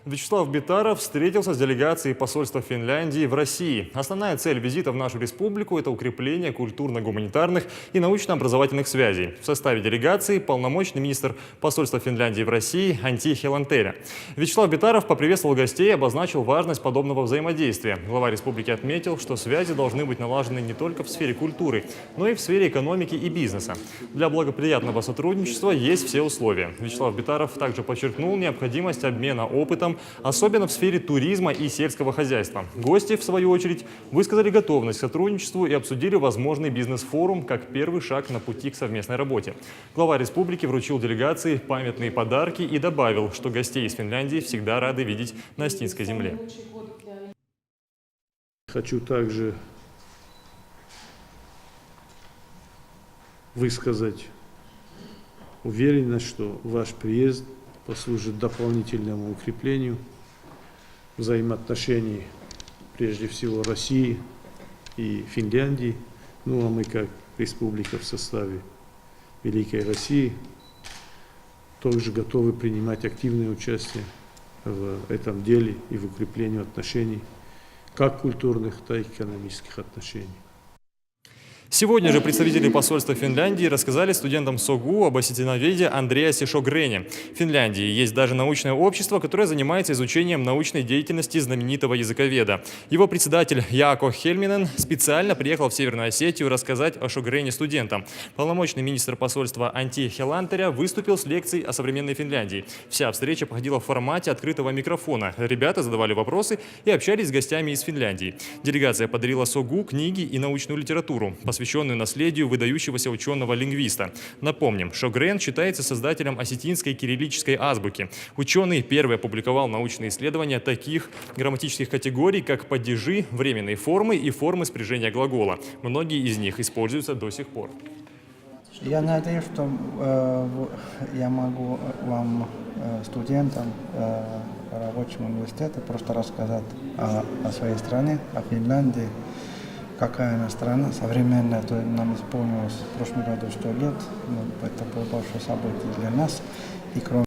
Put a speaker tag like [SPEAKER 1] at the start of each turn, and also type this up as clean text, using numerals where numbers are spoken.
[SPEAKER 1] Вячеслав Битаров встретился с делегацией посольства Финляндии в России. Основная цель визита в нашу республику – это укрепление культурно-гуманитарных и научно-образовательных связей. В составе делегации полномочный министр посольства Финляндии в России Анти Хелантеря. Вячеслав Битаров поприветствовал гостей и обозначил важность подобного взаимодействия. Глава республики отметил, что связи должны быть налажены не только в сфере культуры, но и в сфере экономики и бизнеса. Для благоприятного сотрудничества есть все условия. Вячеслав Битаров также подчеркнул необходимость обмена опытом, особенно в сфере туризма и сельского хозяйства. Гости, в свою очередь, высказали готовность к сотрудничеству и обсудили возможный бизнес-форум как первый шаг на пути к совместной работе. Глава республики вручил делегации памятные подарки и добавил, что гостей из Финляндии всегда рады видеть на Остинской земле.
[SPEAKER 2] Хочу также высказать уверенность, что ваш приезд послужит дополнительному укреплению взаимоотношений, прежде всего, России и Финляндии. Ну а мы, как республика в составе Великой России, также готовы принимать активное участие в этом деле и в укреплении отношений, как культурных, так и экономических отношений.
[SPEAKER 1] Сегодня же представители посольства Финляндии рассказали студентам СОГУ об осетиноведе Андреасе Шогрене. В Финляндии есть даже научное общество, которое занимается изучением научной деятельности знаменитого языковеда. Его председатель Яако Хельминен специально приехал в Северную Осетию рассказать о Шогрене студентам. Полномочный министр посольства Анти Хелантеря выступил с лекцией о современной Финляндии. Вся встреча проходила в формате открытого микрофона. Ребята задавали вопросы и общались с гостями из Финляндии. Делегация подарила СОГУ книги и научную литературу, посвященную наследию выдающегося ученого-лингвиста. Напомним, Шогрен считается создателем осетинской кириллической азбуки. Ученый первый опубликовал научные исследования таких грамматических категорий, как падежи, временные формы и формы спряжения глагола. Многие из них используются до сих пор.
[SPEAKER 3] Я надеюсь, что я могу вам, студентам рабочего университета, просто рассказать о своей стране, о Финляндии. Какая она страна современная, то нам исполнилось в прошлом году 100 лет, это было большое событие для нас. И кроме